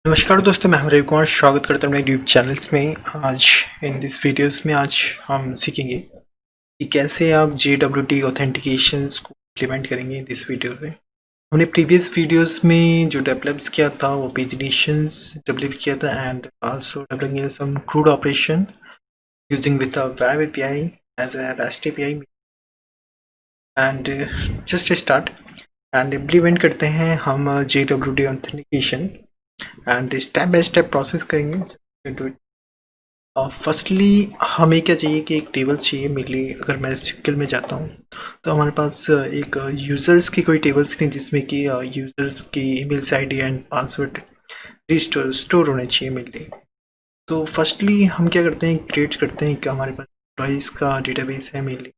नमस्कार दोस्तों, मैं रवि कुमार स्वागत करता हूँ मेरे यूट्यूब चैनल्स में। आज इन दिस वीडियोस में आज हम सीखेंगे कि कैसे आप JWT ऑथेंटिकेशंस को इम्प्लीमेंट करेंगे। दिस वीडियो में हमने प्रीवियस वीडियोस में जो डेवलप्स किया था वो पेजिनेशंस डेवलप किया था and also developing some crud operation using with a web API as a rest API and just start and implement करते हैं हम JWT authentication and step by step process करेंगे। फर्स्टली हमें क्या चाहिए कि एक टेबल चाहिए मेरे लिए। अगर मैं SQL में जाता हूँ तो हमारे पास एक यूज़र्स की कोई टेबल्स नहीं जिसमें कि यूज़र्स की email ID and password store होने चाहिए मेरे लिए। तो फर्स्टली हम क्या करते हैं, क्रिएट करते हैं कि हमारे पास एम्प्लॉइज़ का डेटाबेस है मेरे लिए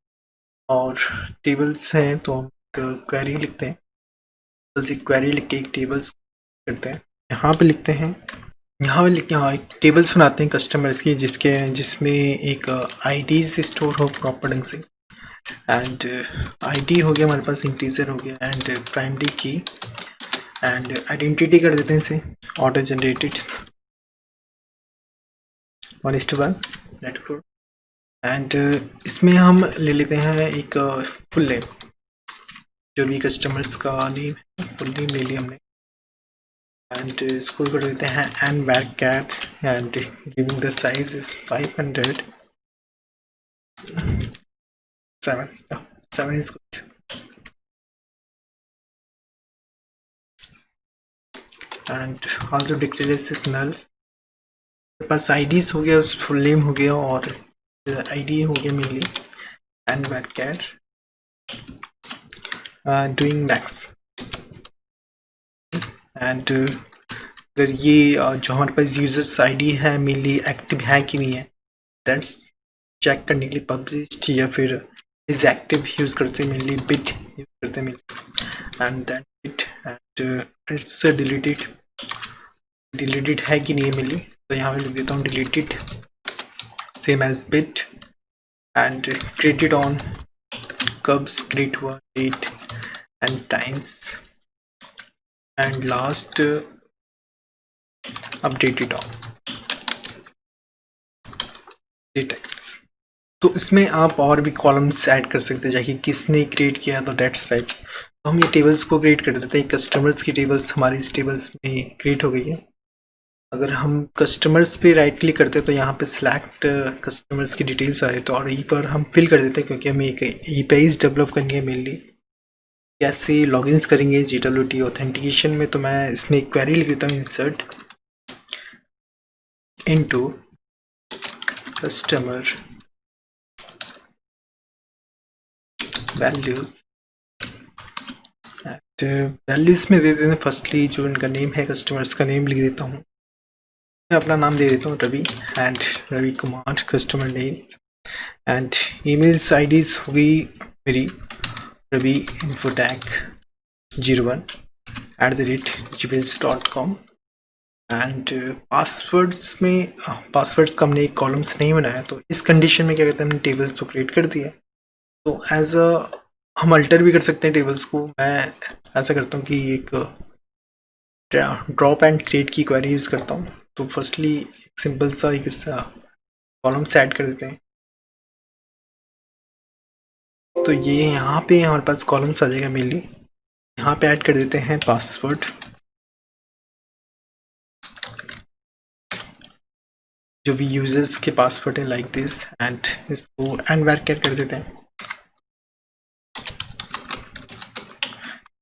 और टेबल्स हैं, तो हम क्वेरी लिखते हैं। बस एक क्वेरी लिख के एक टेबल्स करते हैं, यहाँ पे लिखते हैं। यहाँ पे लिख यहाँ एक टेबल्स बनाते हैं कस्टमर्स की जिसमें एक आईडीज स्टोर हो प्रॉपर ढंग से एंड आईडी हो गया हमारे पास, इंटीजर हो गया एंड प्राइमरी की एंड आइडेंटिटी कर देते हैं इसे auto generated 1:1 let go and इसमें हम ले लेते हैं एक फुल नेम, जो भी कस्टमर्स का नेम है फुल नेम ले लिया हमने एंड इसको कर देते हैं एंड वैरकैट and giving the size is 500 7 7 is good and also declare as null। मेरे पास IDs हो गया, फुल नेम हो गया और ID हो गया मेनली एंड वैरकैट डूइंग मैक्स एंड अगर ये जो हमारे पास यूजर्स ID है मेनली एक्टिव है कि नहीं है दैट्स चेक करने के लिए पब्लिश्ड या फिर इज एक्टिव यूज़ करते हैं मेनली बिट यूज़ करते हैं mainly and then bit and it's deleted है कि नहीं है मेनली, तो यहाँ पे लिख देता हूँ deleted same as bit and created on कब्स क्रिएट हुआ date and times and last updated on times. तो इसमें आप और भी कॉलम्स ऐड कर सकते हैं जाके किसने क्रिएट किया, तो डेट्स राइट। तो हम ये टेबल्स को क्रिएट कर देते हैं। कस्टमर्स की टेबल्स हमारी इस टेबल्स में क्रिएट हो गई है। अगर हम कस्टमर्स पे राइट क्लिक करते हैं तो यहाँ पे सिलेक्ट कस्टमर्स की डिटेल्स आए तो और यहीं पर हम फिल कर देते हैं, क्योंकि हमें एक APIs डेवलप करनी है मेनली। कैसे लॉगिन्स करेंगे JWT ऑथेंटिकेशन में, तो मैं इसमें एक क्वेरी लिख देता हूँ, insert into customer values and values में दे देते हैं फर्स्टली जो इनका नेम है, कस्टमर्स का नेम लिख देता हूँ। मैं अपना नाम दे देता हूँ Ravi and Ravi Kumar customer name and emails IDs होगी मेरी Ravi Infotech 01@gmails.com and passwords में पासवर्ड्स का हमने एक कॉलम्स नहीं बनाया, तो इस कंडीशन में क्या करते हैं हमने टेबल्स तो क्रिएट कर दिया। तो एज अ हम अल्टर भी कर सकते हैं टेबल्स को। मैं ऐसा करता हूँ कि एक ड्रॉप एंड क्रिएट की क्वेरी यूज़ करता हूँ। तो फर्स्टली एक सिंपल सा एक कॉलम्स ऐड कर देते हैं। तो ये यहाँ पे हमारे पास कॉलम्स आ जाएगा मेनली। यहाँ पे ऐड कर देते हैं पासवर्ड, जो भी यूजर्स के पासवर्ड है लाइक दिस एंड इसको एंड वैरकैट कर देते हैं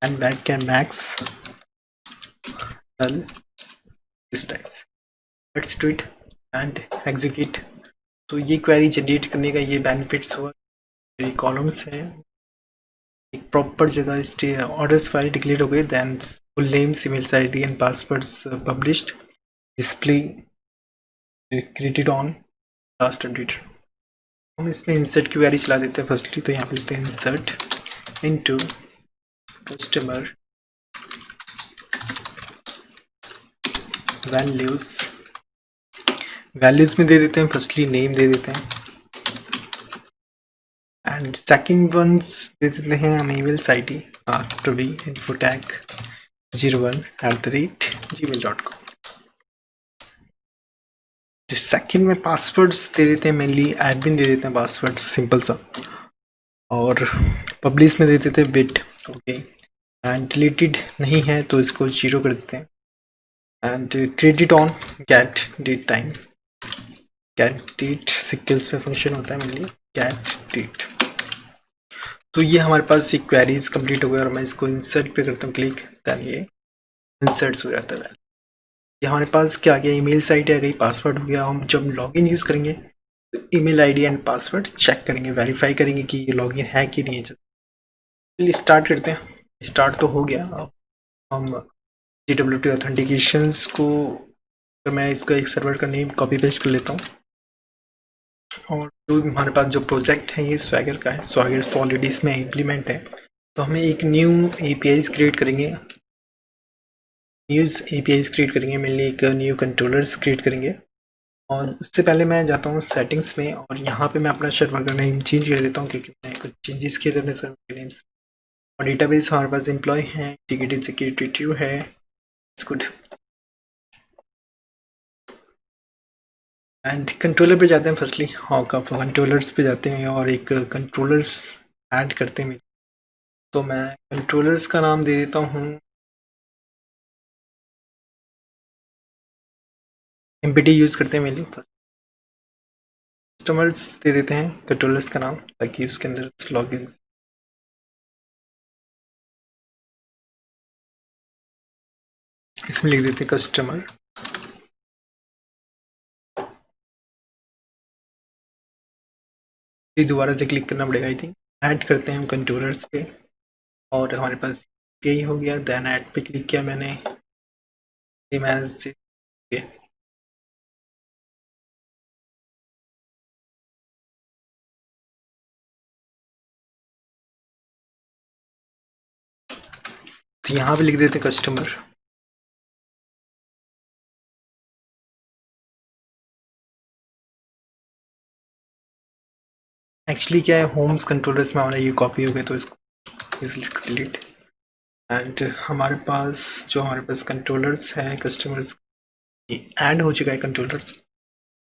एंड वैरकैट max null this types. Let's do it and execute. तो ये क्वेरी जनरेट करने का ये बेनिफिट्स हुआ। ये कॉलम्स है एक प्रॉपर जगह ऑर्डर्स फाइल डिक्लेयर हो गई, then full names emails ID and passwords published display created on last update. हम इसमें इंसर्ट की क्वेरी चला देते हैं फर्स्टली। तो यहाँ पे लिखते हैं इंसर्ट इनटू कस्टमर वैल्यूज में दे देते हैं फर्स्टली नेम दे देते हैं एंड सेकंड वंस दे देते हैं हम emails ID Ravi infotech 01@gmail.com second में पासवर्ड्स दे देते हैं, मेनली एडमिन दे देते हैं पासवर्ड सिंपल सा, और पब्लिश में दे देते हैं बिट। ओके, एंड डिलीटेड नहीं है तो इसको 0 कर देते हैं। And created on get date time, get date SQL's पे फंक्शन होता है मेनली गेट डेट। तो ये हमारे पास एक क्वेरीज कंप्लीट हो गया, और मैं इसको इंसर्ट पे करता हूँ क्लिक, देन ये इंसर्ट्स हो जाता है। ये हमारे पास क्या आ गया, ईमेल साइट आ गई, पासवर्ड हो गया। हम जब लॉगिन यूज़ करेंगे तो email ID and password check करेंगे, वेरीफाई करेंगे कि ये लॉगिन है कि नहीं है। चलिए स्टार्ट करते हैं। स्टार्ट तो हो गया। अब हम JWT ऑथेंटिकेशंस को, तो मैं इसका एक सर्वर का नेम कॉपी पेस्ट कर लेता हूँ, और जो हमारे पास जो प्रोजेक्ट है ये स्वैगर का है, स्वैगर तो ऑलरेडी इसमें इम्प्लीमेंट है। तो हमें एक न्यू APIs क्रिएट करेंगे, मेनली एक न्यू कंट्रोलर्स क्रिएट करेंगे। और उससे पहले मैं जाता हूँ सेटिंग्स में, और यहाँ पे मैं अपना सर्वर का नेम चेंज कर देता हूँ, क्योंकि मैं कुछ चेंजेस किए थे अपने सर्वर के नेम्स। और डेटाबेस हमारे पास एम्प्लॉय है, इंटीग्रेटेड सिक्योरिटी ट्रू है, इट्स गुड। एंड कंट्रोलर पे जाते हैं फर्स्टली, हाँ का कंट्रोलर्स पे जाते हैं और एक कंट्रोलर्स ऐड करते हैं। तो मैं कंट्रोलर्स का नाम दे देता हूँ एमपीटी यूज़ करते हैं मेनली। कस्टमर्स दे देते हैं कंट्रोलर्स का नाम, ताकि उसके अंदर लॉगिन, इसमें लिख देते हैं कस्टमर। फिर दोबारा से क्लिक करना पड़ेगा आई थिंक। ऐड करते हैं हम कंट्रोलर्स पे, और हमारे पास यही हो गया। देन ऐड पे क्लिक किया मैंने, सेम एज तो यहाँ पे लिख देते हैं कस्टमर। एक्चुअली क्या है, होम्स कंट्रोलर्स में हमारा ये कॉपी हो गया, तो इसको इजिली डिलीट। एंड हमारे पास कंट्रोलर्स हैं, कस्टमर्स ऐड हो चुका है कंट्रोलर्स।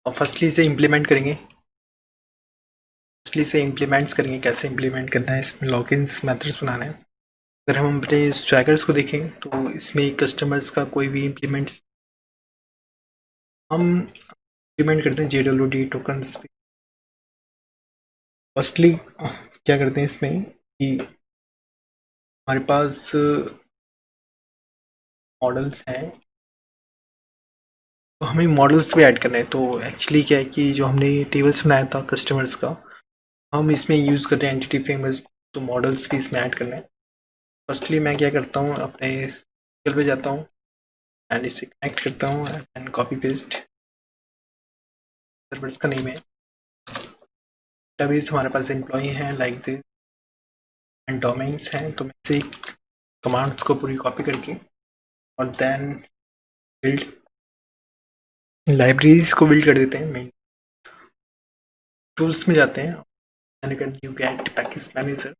और फर्स्टली इसे इम्प्लीमेंट करेंगे, कैसे इम्प्लीमेंट करना है, इसमें लॉगिन्स मेथड्स बनाना है। अगर हम अपने स्वैगर्स को देखें तो इसमें कस्टमर्स का कोई भी इम्प्लीमेंट हम इम्प्लीमेंट करते हैं JWT टोकन्स। फर्स्टली क्या करते हैं इसमें कि हमारे पास मॉडल्स हैं, तो हमें मॉडल्स भी ऐड करना है। तो एक्चुअली क्या है कि जो हमने टेबल्स बनाया था कस्टमर्स का, हम इसमें यूज़ कर रहे हैं एंटिटी फ्रेमवर्क, तो मॉडल्स भी इसमें ऐड करना है। फर्स्टली मैं क्या करता हूँ, अपने पे जाता हूँ एंड इसे कनेक्ट करता हूँ एंड कॉपी पेस्ट। सर्वर्स का नेम है, डेटाबेस हमारे पास एम्प्लॉय हैं लाइक दिस, एंड डोमेन्स हैं। तो मैं इसे कमांड्स को पूरी कॉपी करके, और देन बिल्ड लाइब्रेरीज को बिल्ड कर देते हैं। मेन टूल्स में जाते हैं, NuGet package manager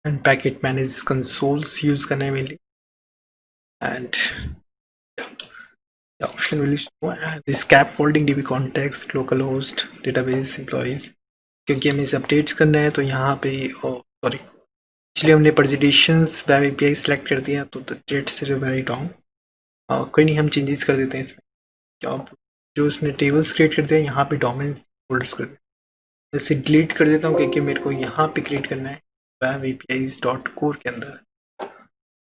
and packet manage consoles use करना है mainly. And the option will show this cap holding DB context local host database employees, क्योंकि हमें इसे अपडेट्स करना है। तो यहाँ पे सॉरी, इसलिए हमने प्रेजेंटेशंस वेब API सेलेक्ट कर दिया, तो डेट से वेरी रॉन्ग। कोई नहीं, हम चेंजेस कर देते हैं इसमें। अब जो उसने टेबल्स क्रिएट कर दिया, यहाँ पे डोमेन्स फोल्डर्स कर दिया, इसे डिलीट कर देता हूँ, क्योंकि मेरे को यहाँ पे क्रिएट करना है वेब APIs.core के अंदर।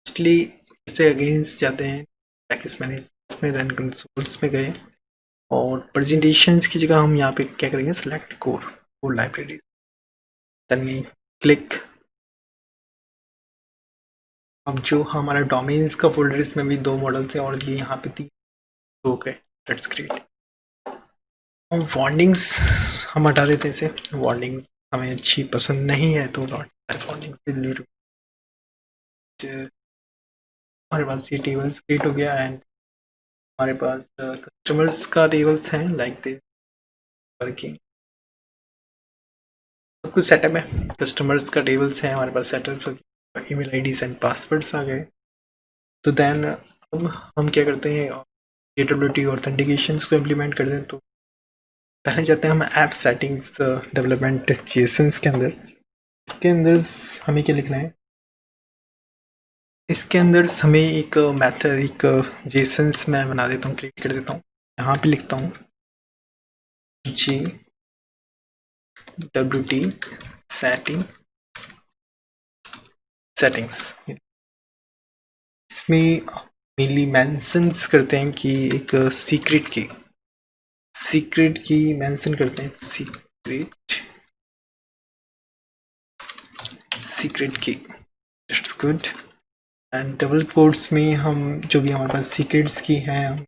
इसलिए इसे अगेंस्ट जाते हैं पैकेज मैनेज में, देन कंसोल्स में गए, और प्रेजेंटेशंस की जगह हम यहाँ पे क्या करेंगे, select core library, then click. अब जो हमारा डोमेन्स का फोल्डर, इसमें भी 2 मॉडल्स हैं, और ये यहाँ पे 3 हो गए। Let's create. और वार्निंग्स हम हटा देते हैं इसे, वार्निंग्स हमें अच्छी पसंद नहीं है, तो नॉट वार्निंग्स डिलीट। हमारे पास ये टेबल्स क्रिएट हो गया, एंड हमारे पास कस्टमर्स का टेबल्स हैं लाइक दिस वर्किंग, सब कुछ सेटअप है। कस्टमर्स का टेबल्स हैं हमारे पास setup, email IDs and passwords आ गए। तो देन अब हम क्या करते हैं, JWT ऑथेंटिकेशंस को इम्प्लीमेंट करते हैं। तो पहले जाते हैं हम ऐप सेटिंग्स डेवलपमेंट जेसन्स के अंदर। इसके अंदर हमें क्या लिखना है, इसके अंदर हमें एक मेथड, एक जेसन्स मैं बना देता हूँ, क्रिएट कर देता हूँ। यहाँ पे लिखता हूँ JWT सेटिंग्स। इसमें मेनली मेंशंस करते हैं कि एक सीक्रेट की मेंशन करते हैं, सीक्रेट की, that's good. And double quotes में हम जो भी हमारे पास सीक्रेट्स की हैं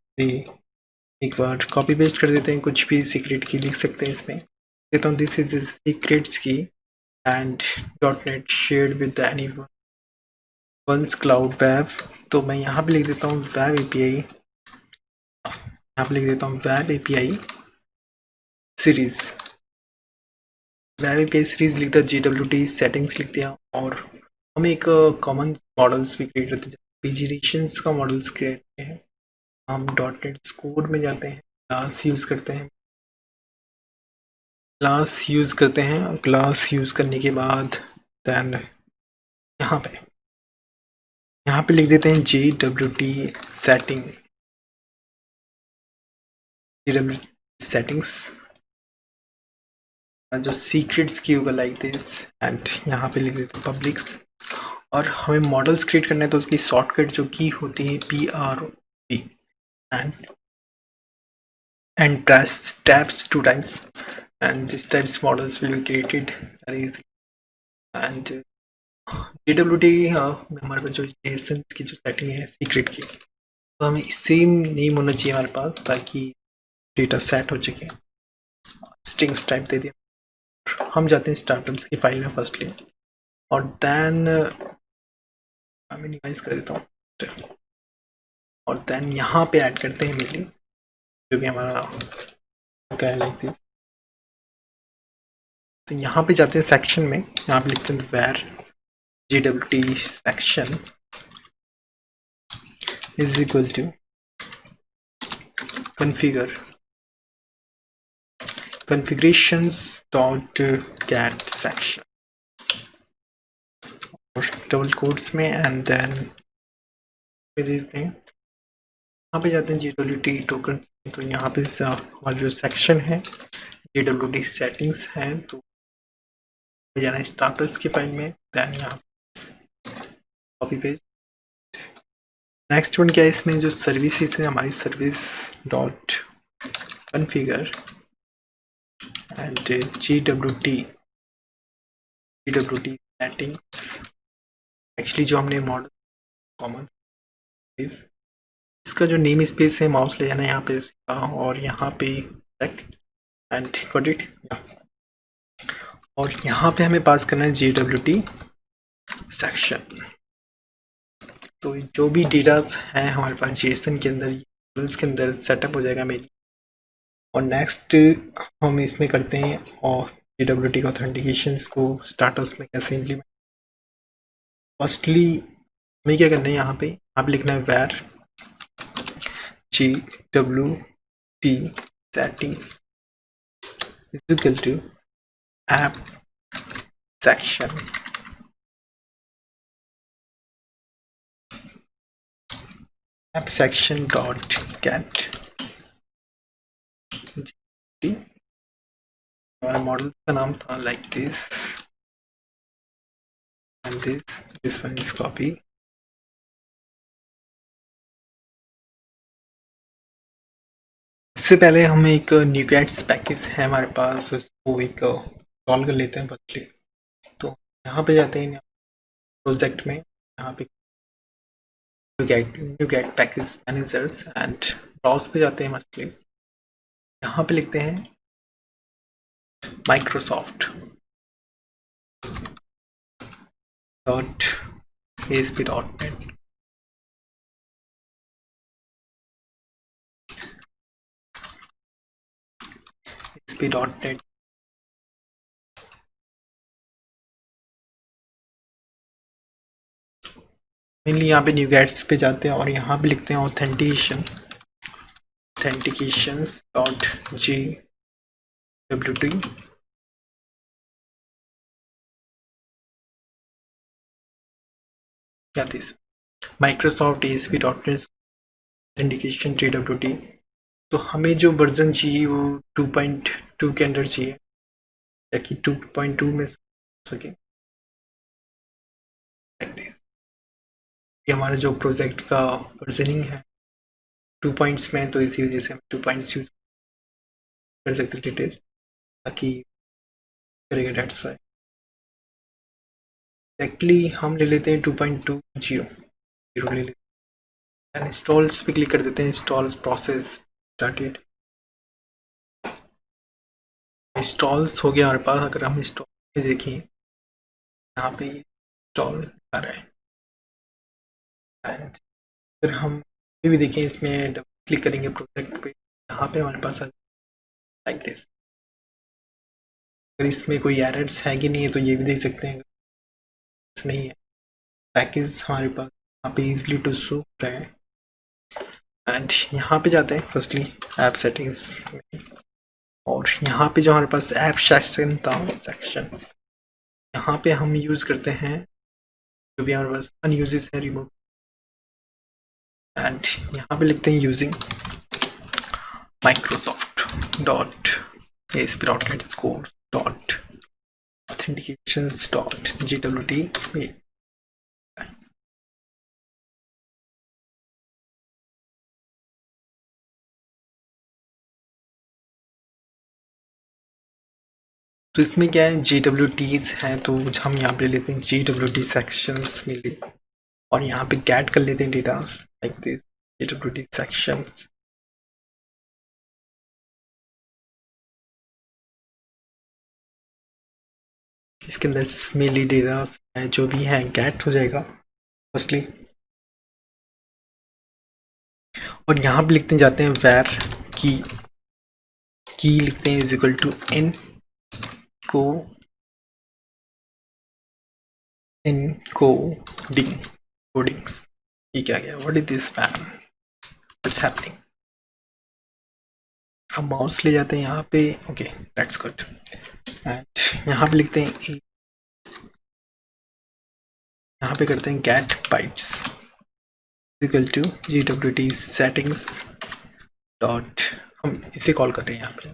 एक बार कॉपी पेस्ट कर देते हैं, कुछ भी सीक्रेट की लिख सकते हैं इसमें। देता हूँ this is secrets key and .NET shared with any ones cloud web. तो मैं यहाँ पे लिख देता हूँ वेब API, यहाँ पे लिख देता हूँ web API series, web API series लिख दिया, JWT सेटिंग्स लिख दिया। और हम एक कॉमन मॉडल्स भी क्रिएट करते हैं, पीजीरेशंस का मॉडल्स क्रिएट करते हैं। हम .NET कोड में जाते हैं, क्लास यूज़ करते हैं, क्लास यूज़ करने के बाद देन यहाँ पे लिख देते हैं JWT सेटिंग्स जो सीक्रेट्स की होगा लाइक दिस। एंड यहाँ पे लिख देते हैं पब्लिक्स। और हमें मॉडल्स क्रिएट करना है तो उसकी शॉर्टकट जो की होती है PROP and press tabs 2 times and this types models will be created very easily। and JWT में हमारे पास जो JSON की जो सेटिंग है सीक्रेट की, तो हमें सेम नेम होना चाहिए हमारे पास ताकि डेटा सेट हो सके। स्ट्रिंग्स टाइप दे दिया। हम जाते हैं स्टार्टअप्स की फाइल में फर्स्टली, और देन मैं मिनिमाइज कर देता हूँ, और देन यहाँ पे ऐड करते हैं मेनली जो भी हमारा क्या है लाइक दिस। तो यहाँ पे जाते हैं सेक्शन में, यहाँ पे लिखते हैं var JWT section is equal to configurations dot get section और डबल कोट्स में एंड देन देते हैं, यहाँ पे जाते हैं JWT टोकन। तो यहाँ पे हमारा जो सेक्शन है JWT सेटिंग्स है, तो जाना है स्टार्टर्स की फाइल में, देन यहाँ कॉपी पेस्ट। नेक्स्ट वन क्या है, इसमें जो सर्विसेज है हमारी service dot configure and JWT settings. Actually जो हमने मॉडल कॉमन इसका जो नेम स्पेस है, माउस ले जाना है यहाँ पे और यहाँ पे एंड गॉट इट। और यहाँ पे हमें पास करना है JWT सेक्शन। तो जो भी डेटास हैं हमारे पास जेसन के अंदर, इसके अंदर सेटअप हो जाएगा मेरी। और नेक्स्ट हम इसमें करते हैं और JWT ऑथेंटिकेशंस को स्टार्टर्स में कैसे इम्प्लीमेंट। फर्स्टली हमें क्या करना है, यहाँ पे लिखना है var JWT settings is equal to app section dot get। हमारा मॉडल का नाम था like this and this one is copy. इससे पहले हम एक न्यूगेट्स पैकेज है हमारे पास, उसको एक इंस्टॉल कर लेते हैं फर्स्टली। तो यहाँ पे जाते हैं प्रोजेक्ट में, यहाँ पे NuGet package managers and browse पे जाते हैं मस्टली। यहाँ पे लिखते हैं Microsoft dot ASP.NET ASP.NET। Mainly यहाँ पे न्यूगेट्स पे जाते हैं और यहाँ पे लिखते हैं ऑथेंटिकेशंस डॉट GWT क्या थी माइक्रोसॉफ्ट ASP.NET ऑथेंटिकेशन GWT। तो हमें जो वर्जन चाहिए वो 2.2 के अंदर चाहिए ताकि 2.2 में सके। ये हमारा जो प्रोजेक्ट का वर्जनिंग है 2 पॉइंट्स में, तो इसी वजह से हम 2 पॉइंट्स यूज कर सकते हैं डिटेल्स ताकि करेगा। डेट्स वाई एक्चुअली हम ले लेते हैं 2.20 ले लेते हैं। इंस्टॉल्स पे क्लिक कर देते हैं, इंस्टॉल प्रोसेस स्टार्टेड। इंस्टॉल्स हो गया हमारे पास। अगर हम इंस्टॉल पे देखें यहाँ पे इंस्टॉल आ रहा है एंड फिर हम भी देखें इसमें डबल क्लिक करेंगे प्रोजेक्ट पे, यहाँ पे हमारे पास लाइक दिस। अगर इसमें कोई एरर्स है कि नहीं है तो ये भी देख सकते हैं। नहीं है पैकेज हमारे पास यहाँ पे इजली टू शो रहा है एंड यहाँ पे जाते हैं फर्स्टली ऐप सेटिंग्स और यहाँ पे जो हमारे पास ऐप सेक्शन था सेक्शन, यहाँ पे हम यूज़ करते हैं जो भी हमारे पास अनयूजेस है रिमूव एंड यहाँ पे लिखते हैं using Microsoft dot ASP.NET score dot authentications dot GWT। तो इसमें क्या है GWTs हैं, तो हम यहाँ पे लेते हैं GWT sections मिली और यहाँ पे get कर लेते हैं data like this GWT sections। इसके अंदर मेनली डेटा है जो भी है get हो जाएगा फर्स्टली और यहाँ पे लिखते जाते हैं where की लिखते हैं is equal to encodings. ये क्या गया, what is this man, what's happening. अब माउस ले जाते हैं यहाँ पे, ओके दैट्स गुड एंड यहाँ पे लिखते हैं यहाँ पे करते हैं get bytes equal to GWT settings dot, हम इसे कॉल कर रहे हैं यहाँ पे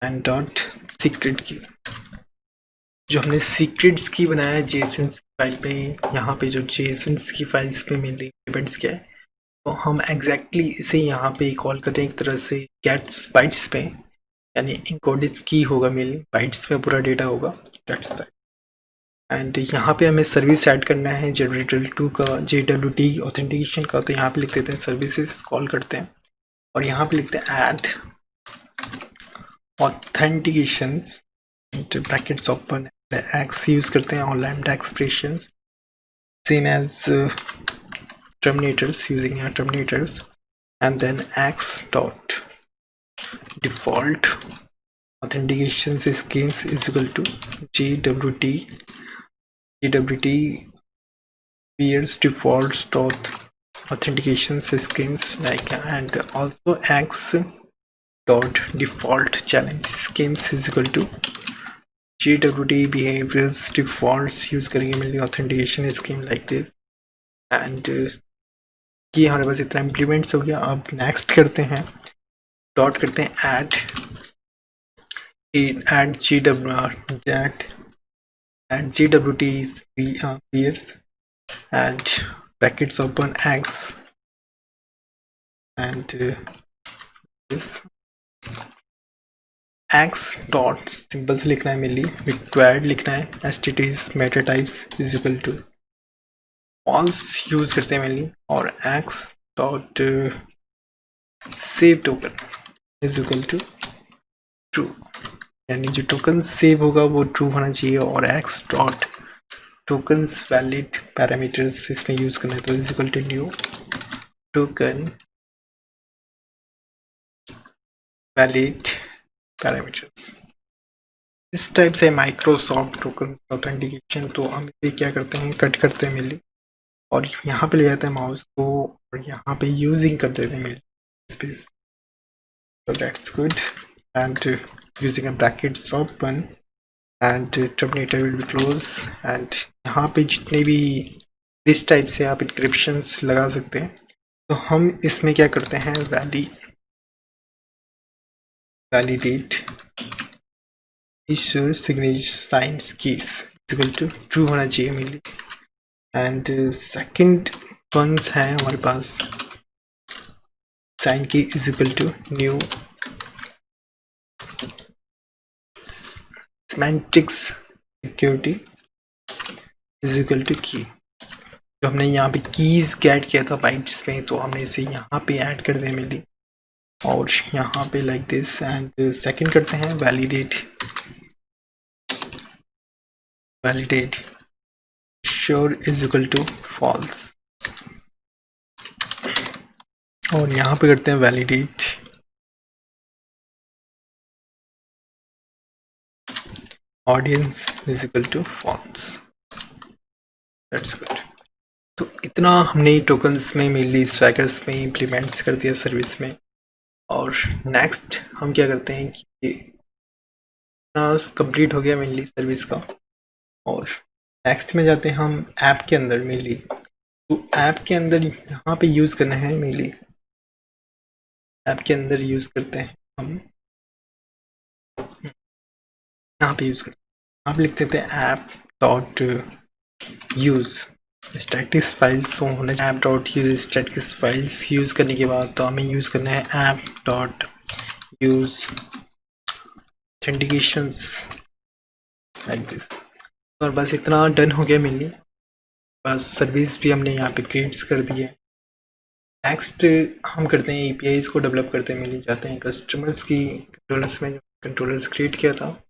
एंड डॉट सीक्रेट की। जो हमने सीक्रेट्स की बनाया है जेसन्स फाइल पे, यहाँ पे जो जेसन्स की फाइल्स पे मेनली डिपेंड्स किया है, तो हम एग्जैक्टली इसे यहाँ पे कॉल करते हैं एक तरह से गेट्स बाइट्स पे, यानी इनकोडेड की होगा मेनली बाइट्स में पूरा डेटा होगा दैट्स दैट। एंड यहाँ पे हमें सर्विस ऐड करना है जनरेटर 2 का JWT ऑथेंटिकेशन का, तो यहाँ पे लिख देते हैं सर्विसेज कॉल करते हैं और यहाँ पे लिखते हैं add authentications brackets open x use करते हैं और lambda expressions same as terminators using our terminators and then x dot default authentication schemes is equal to GWT peers defaults dot authentication schemes like and also x dot default challenge schemes is equal to GWT behaviors defaults use करेंगे mainly authentication scheme like this and ये हमारे पास इतना implements हो गया। अब next करते हैं dot करते हैं add GWT peers and brackets open x and this x dot simple से लिखना है मेनली, रिक्वायर्ड लिखना है STTs meta types is equal to false use करते हैं मेनली और x dot save token is equal to true, यानी जो टोकन सेव होगा वो ट्रू होना चाहिए और x dot tokens valid parameters इसमें यूज करना है, तो is equal to new token valid parameters. इस टाइप से माइक्रोसॉफ्ट टोकन ऑथेंटिकेशन। तो हम इसे क्या करते हैं कट करते हैं मेनली और यहाँ पे ले जाते हैं माउस को और यहाँ पे यूजिंग कर देते हैं mainly space, so that's good and using a brackets open and terminator will be close and यहाँ पे जितने भी इस टाइप से आप इंक्रिप्शंस लगा सकते हैं। तो हम इसमें क्या करते हैं, validate issue signature science keys equal to true होना चाहिए मेनली। एंड सेकंड वंस है हमारे पास sign key is equal to new semantics security is equal to key. जो हमने यहाँ पे कीज गेट किया था बाइट्स में, तो हमने इसे यहाँ पे ऐड कर दिया मेनली और यहाँ पे लाइक दिस। एंड सेकंड करते हैं validate sure is equal to false और यहाँ पे करते हैं validate audience is equal to false. That's good. तो इतना हमने टोकन्स में मेनली स्वैगर्स में इम्प्लीमेंट्स कर दिया सर्विस में। और नेक्स्ट हम क्या करते हैं कि कंप्लीट हो गया मेनली सर्विस का और नेक्स्ट में जाते हैं हम ऐप के अंदर मेनली। तो ऐप के अंदर यहाँ पे यूज़ करना है मेनली, ऐप के अंदर यूज़ करते हैं हम, यहाँ पे यूज़ करते हैं, यहाँ पे लिख देते हैं app dot use statics files होने चाहिए। App dot use statics files use करने के बाद तो हमें यूज़ करना है app dot use authentications like this. और बस इतना डन हो गया मेनली, बस सर्विस भी हमने यहाँ पे क्रिएट्स कर दी है। नेक्स्ट हम करते हैं एपीआईज को डेवलप करते हैं मेनली, जाते हैं कस्टमर्स की कंट्रोलर्स में, कंट्रोलर्स क्रिएट किया था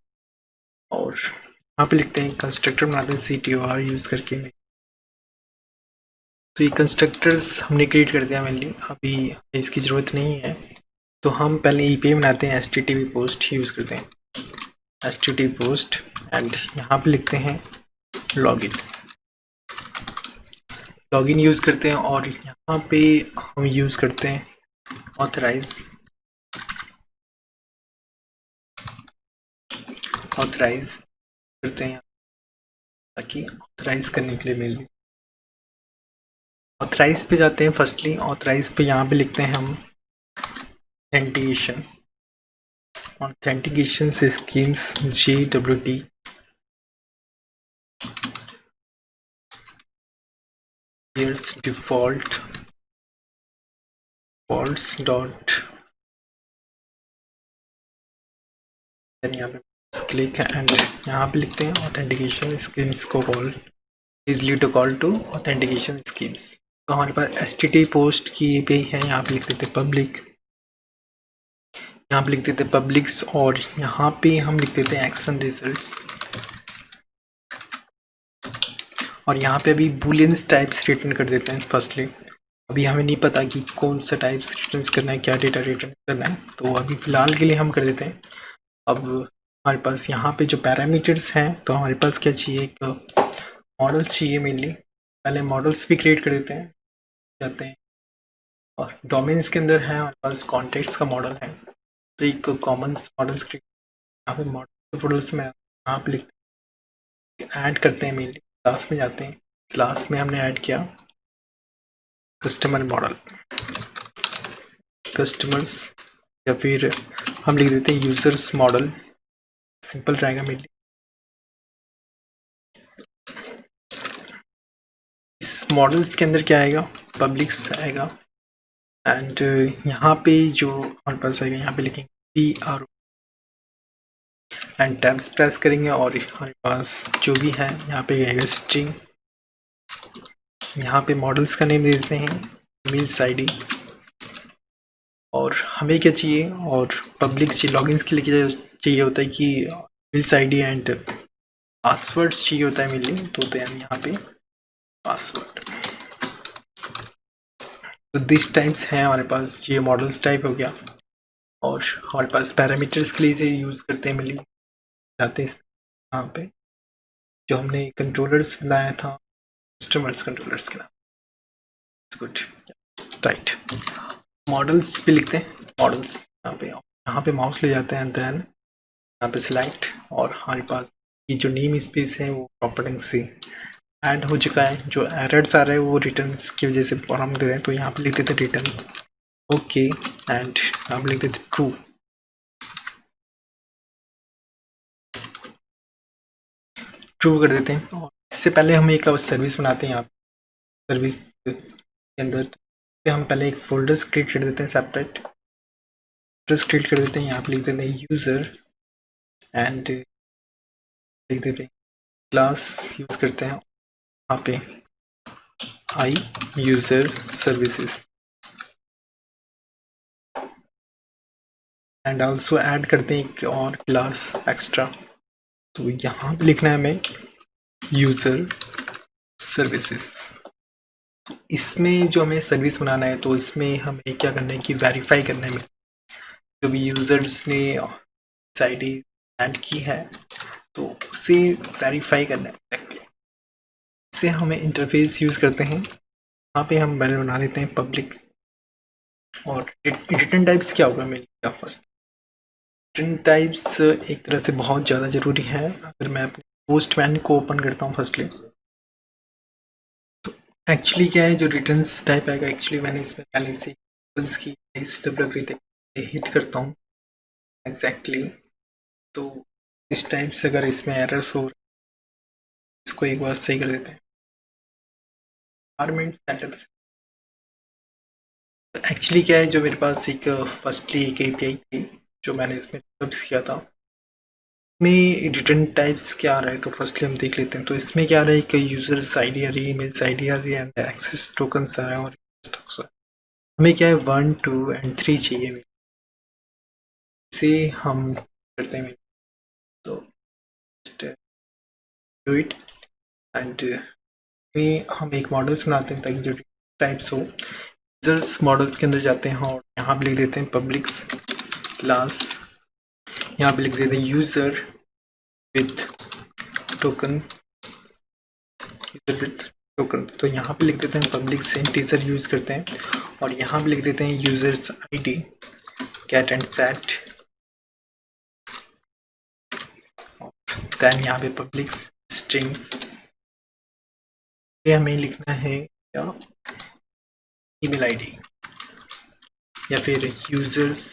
और यहाँ पे लिखते हैं कंस्ट्रक्टर बनाते हैं CTOR यूज़ करके। तो ये कंस्ट्रक्टर्स हमने क्रिएट कर दिया मेनली, अभी इसकी ज़रूरत नहीं है। तो हम पहले एपीआई बनाते हैं, HTTP पोस्ट यूज़ करते हैं, HTTP पोस्ट एंड यहाँ पे लिखते हैं लॉगिन यूज़ करते हैं और यहाँ पे हम यूज़ करते हैं ऑथराइज करते हैं ताकि ऑथराइज करने के लिए मिल। ऑथराइज पे जाते हैं, फर्स्टली ऑथराइज पे यहाँ पे लिखते हैं हम authentication schemes JWT here's default dot then यहाँ पे क्लिक है एंड यहाँ पे लिखते हैं ऑथेंटिकेशन स्कीम्स को call easily to call to authentication schemes. तो हमारे पास HTTP पोस्ट की API है, यहाँ पे लिख देते पब्लिक, यहाँ पे लिख देते पब्लिक्स और यहाँ पे हम लिख देते हैं एक्शन रिजल्ट्स और यहाँ पे अभी बुलियंस टाइप्स रिटर्न कर देते हैं फर्स्टली। अभी हमें नहीं पता कि कौन सा टाइप्स रिटर्न करना है, क्या डेटा रिटर्न करना है, तो अभी फ़िलहाल के लिए हम कर देते हैं। अब हमारे पास यहाँ पे जो पैरामीटर्स हैं, तो हमारे पास क्या चाहिए, एक मॉडल्स चाहिए मेनली। पहले मॉडल्स भी क्रिएट कर देते हैं, जाते हैं और डोमेन्स के अंदर है हमारे पास कॉन्टेक्ट्स का मॉडल है, तो एक कॉमन मॉडल्स क्रिएट, यहाँ पे मॉडल मॉडल्स में यहाँ पे लिखते हैं ऐड करते हैं मेनली। क्लास में जाते हैं, क्लास में हमने ऐड किया कस्टमर मॉडल, कस्टमर्स या फिर हम लिख देते हैं यूजर्स मॉडल, सिंपल रहेगा मेनली। इस मॉडल्स के अंदर क्या आएगा, पब्लिक्स आएगा एंड यहाँ पे जो हमारे पास आएगा, यहाँ पे लिखेंगे PRO एंड टैब्स प्रेस करेंगे और हमारे पास जो भी है यहाँ पे आएगा स्ट्रिंग। यहाँ पे मॉडल्स का नेम दे देते हैं मील्स ID और हमें क्या चाहिए, और पब्लिक लॉगिन्स के लिए चाहिए होता है कि मील्स ID एंड पासवर्ड्स चाहिए होता है मेनली, तो हम यहाँ पे पासवर्ड। तो दिस टाइप्स हैं हमारे पास, ये मॉडल्स टाइप हो गया और हमारे पास पैरामीटर्स के लिए इसे यूज़ करते हैं मेनली। जाते हैं यहाँ पे जो हमने कंट्रोलर्स बनाया था कस्टमर्स कंट्रोलर्स के नाम, गुड राइट। मॉडल्स भी लिखते हैं, मॉडल्स यहाँ पे माउस ले जाते हैं देन यहाँ पे सिलेक्ट, और हमारे पास ये जो नेम स्पेस है वो प्रॉपर ढंग से ऐड हो चुका है। जो एरर्स आ रहा है वो रिटर्न्स की वजह से प्रॉब्लम दे रहे हैं, तो यहाँ पे लिख देते रिटर्न ओके एंड आप लिख देते ट्रू। ट्रू कर देते हैं। और इससे पहले हम एक सर्विस बनाते हैं। यहाँ सर्विस के अंदर हम पहले एक फोल्डर्स क्रिएट कर देते हैं, सेपरेट फोल्डर्स क्रिएट कर देते हैं। यहाँ पे लिख देते हैं यूज़र एंड लिख देते हैं क्लास यूज़ करते हैं यहाँ पे I user services and also add करते हैं एक और क्लास एक्स्ट्रा। तो यहाँ पे लिखना है हमें यूज़र सर्विसेज। इसमें जो हमें सर्विस बनाना है तो इसमें हमें क्या करना है कि वेरीफाई करना है जो भी यूज़र्स ने आईडी ऐड की है तो उसे वेरीफाई करना है। इससे हमें इंटरफेस यूज़ करते हैं। यहाँ पे हम पहले बना देते हैं पब्लिक। और रिटर्न टाइप्स क्या होगा मेरे फर्स्ट रिटर्न टाइप्स एक तरह से बहुत ज़्यादा ज़रूरी है। अगर मैं अपने पोस्टमैन को ओपन करता हूँ फर्स्टली तो एक्चुअली क्या है जो रिटर्न्स टाइप आएगा, एक्चुअली मैंने इसमें पहले से की हिट करता हूँ एग्जैक्टली तो इस टाइप से अगर इसमें एरर्स हो इसको एक बार सही कर देते हैं। एनवायरनमेंट सेटअप्स एक्चुअली क्या है जो मेरे पास एक फर्स्टली एक एपीआई थी जो मैंने इसमें डेवलप किया था। में रिटर्न टाइप्स क्या आ रहा है तो फर्स्टली हम देख लेते हैं। तो इसमें क्या आ रहा है कि यूजर्स आईडी आ रही है, ईमेल्स आईडी आ रही है एंड एक्सेस टोकन्स आ रहा है। और हमें क्या है 1 2 एंड 3 चाहिए। इसे हम करते हैं तो डू इट एंड हम एक मॉडल्स बनाते हैं ताकि जो टाइप्स हो यूजर्स मॉडल्स के अंदर जाते हैं और यहाँ पे लिख देते हैं पब्लिक क्लास। यहाँ पे लिख देते हैं यूजर विथ टोकन तो यहाँ पे लिख देते हैं पब्लिक से इंटीजर यूज करते हैं और यहाँ पे लिख देते हैं users ID get and set then यहाँ पे पब्लिक स्ट्रिंग्स ये हमें लिखना है क्या ईमेल आईडी या फिर users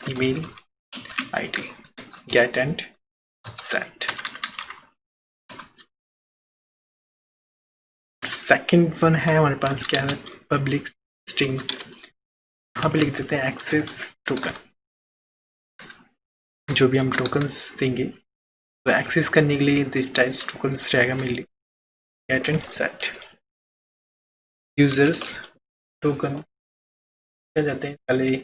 email ID get and set. Second one है हमारे पास क्या है पब्लिक स्ट्रिंग्स। यहाँ पे लिख देते हैं एक्सेस टोकन। जो भी हम टोकन्स देंगे तो एक्सेस करने के लिए दिस टाइप्स टोकन्स रहेगा mainly get and set. Users token क्या जाते हैं पहले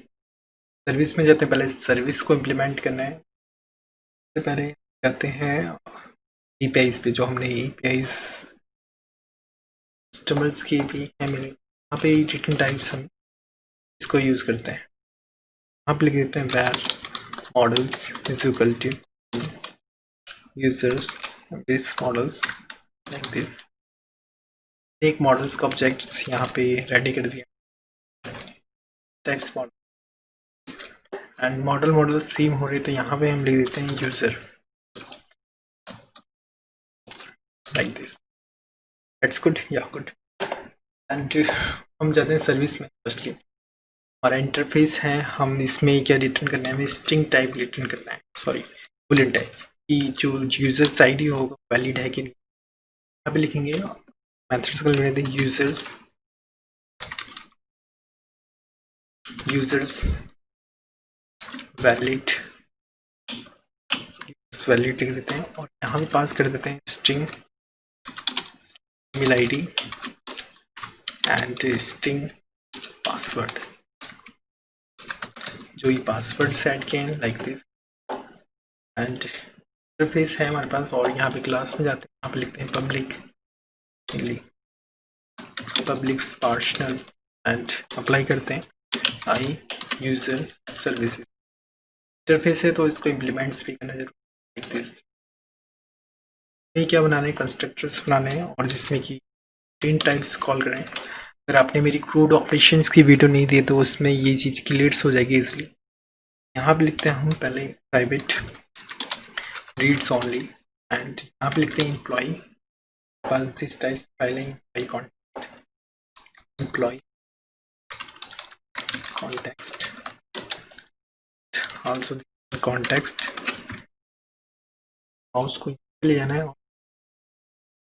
सर्विस में जाते हैं, पहले सर्विस को इम्प्लीमेंट करना है। सबसे पहले जाते हैं एपीआईज पे जो हमने एपीआईज कस्टमर्स की भी है मेरे यहाँ पे रिटर्न टाइप्स हम इसको यूज़ करते हैं। यहाँ पे लिख देते हैं where models is equal to users base models like this. एक मॉडल्स का ऑब्जेक्ट्स यहाँ पे रेडी कर दिया types model and model same हो रही तो यहाँ पे हम लिख देते हैं user like this. That's good या गुड एंड हम जाते हैं सर्विस में। फर्स्टली हमारा इंटरफेस है, हम इसमें क्या रिटर्न करना है, हमें स्ट्रिंग टाइप रिटर्न करना है, सॉरी बुलेट टाइप कि जो यूजर्स आईडी होगा वैलिड है कि नहीं। यहाँ पे लिखेंगे मेथड्स का लेते हैं यूजर्स वैलिड लिख देते हैं और यहाँ पे पास कर देते हैं string email ID and string password. जो ये पासवर्ड सेट किए हैं लाइक दिस एंड इंटरफेस है हमारे पास। और यहाँ पे क्लास में जाते हैं, यहाँ पे लिखते हैं पब्लिक पार्शनल एंड अप्लाई करते हैं आई यूजर्स सर्विसेज। इंटरफेस है तो इसको इम्प्लीमेंट्स भी करना जरूरी है लाइक दिस। ये क्या बनाने हैं कंस्ट्रक्टर्स बनाने हैं और जिसमें कि प्रिंट टाइप्स कॉल करें। अगर आपने मेरी क्रूड ऑपरेशंस की वीडियो नहीं दी तो उसमें ये चीज़ क्लियर हो जाएगी इसलिए। यहाँ पे लिखते हैं हम पहले प्राइवेट रीड्स ओनली एंड यहाँ पे लिखते हैं employ pass this types filing by context employ context also the context mouse को ले जाना है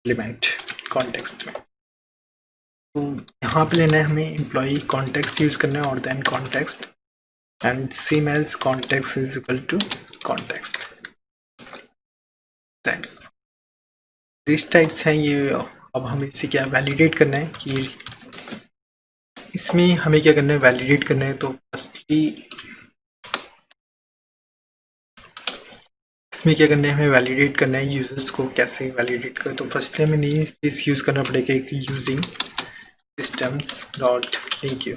एलिमेंट कॉन्टेक्स्ट में, तो यहाँ पे लेना है हमें एम्प्लॉय कॉन्टेक्स्ट यूज करना है और then context and same as context is equal to context that's this types हैं ये। अब हमें इसे क्या वैलिडेट करना है कि इसमें हमें क्या करना है वैलिडेट करना है। तो फर्स्टली इसमें क्या करना है हमें वैलिडेट करना है यूजर्स को कैसे वैलिडेट करें। तो फर्स्टली हमें नेम स्पेस यूज करना पड़ेगा कि using systems dot link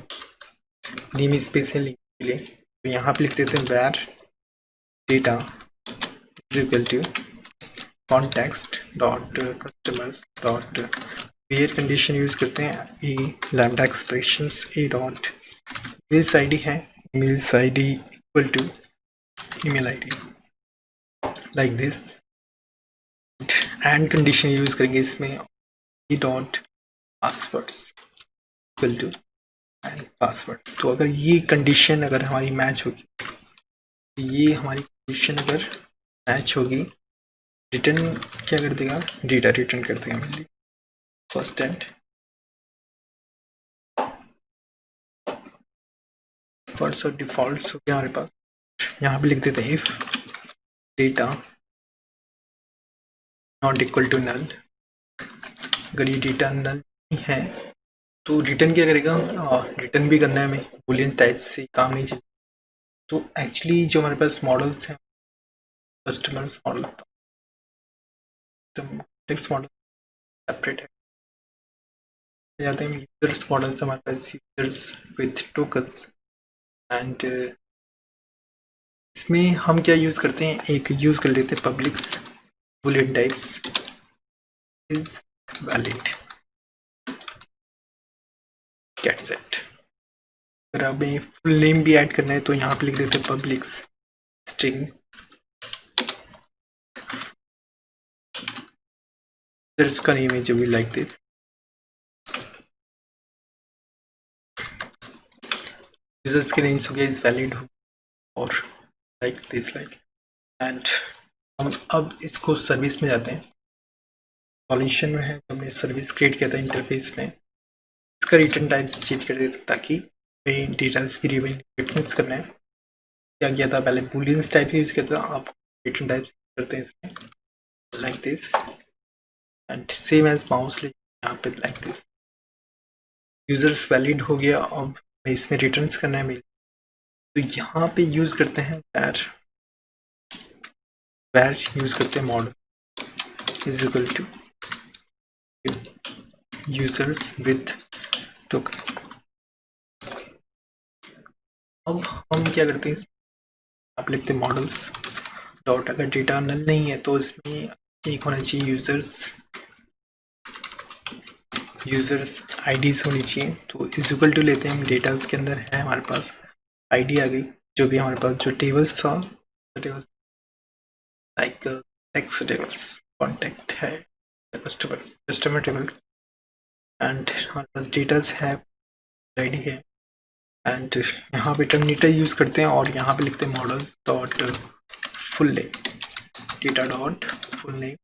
name space है लिंक के लिए। तो यहाँ पे लिख देते हैं where data is equal to context dot customers dot where condition use करते हैं a lambda expressions a dot email ID है email ID equal to email ID like this and condition use करेंगे इसमें e dot passwords equal to and password. तो अगर ये condition अगर हमारी मैच होगी, ये हमारी कंडीशन अगर मैच होगी, रिटर्न क्या कर देगा डेटा रिटर्न कर देगा मेनली फर्स्ट एंड फर्स्ट और डिफॉल्ट हो गया हमारे पास। यहाँ पे लिख देते हैं if data not equal to null, अगर ये डेटा नल नहीं है तो रिटर्न क्या करेगा, रिटर्न भी करना है हमें बूलियन टाइप से काम नहीं चलेगा। तो एक्चुअली जो हमारे पास मॉडल्स हैं customers model text model separate है, जाते हैं यूजर्स मॉडल्स हमारे पास यूजर्स विथ टोकन्स एंड इसमें हम क्या यूज करते हैं एक यूज कर लेते हैं publics Boolean types is valid get set. अगर हमें फुल नेम भी ऐड करना है तो यहाँ पे लिख देते हैं पब्लिक्स स्ट्रिंग यूजर्स का नेम है जो भी लाइक दिस यूजर्स के नेम्स हो गया इज वैलिड और लाइक दिस लाइक एंड हम अब इसको सर्विस में जाते हैं। सॉल्यूशन में है तो हमने सर्विस क्रिएट किया था इंटरफेस में, इसका रिटर्न टाइप्स चेंज कर देते ताकि डेटा भी रिटर्न करना है। क्या किया था पहले बूलियंस टाइप यूज किया था, आप रिटर्न टाइप्स करते हैं इसमें like this and same as mouse यहाँ पे लाइक दिस यूजर्स वैलिड हो गया। अब इसमें रिटर्न्स करना है मेरे, तो यहाँ पे यूज करते हैं where यूज करते हैं model is equal to users with token. अब हम क्या करते हैं आप लिखते हैं मॉडल्स डॉट अगर डेटा नल नहीं है तो इसमें एक होना चाहिए यूजर्स आईडीज होनी चाहिए। तो इज इक्वल टू लेते हैं हम डेटास के अंदर है हमारे पास आईडी आ गई, जो भी हमारे पास जो टेबल्स था tables like text tables contact है कस्टमर टेबल एंड हमारे पास डेटास है आईडी है एंड यहाँ पे टर्मिनेटर यूज करते हैं और यहाँ पे लिखते हैं models dot full name data dot full name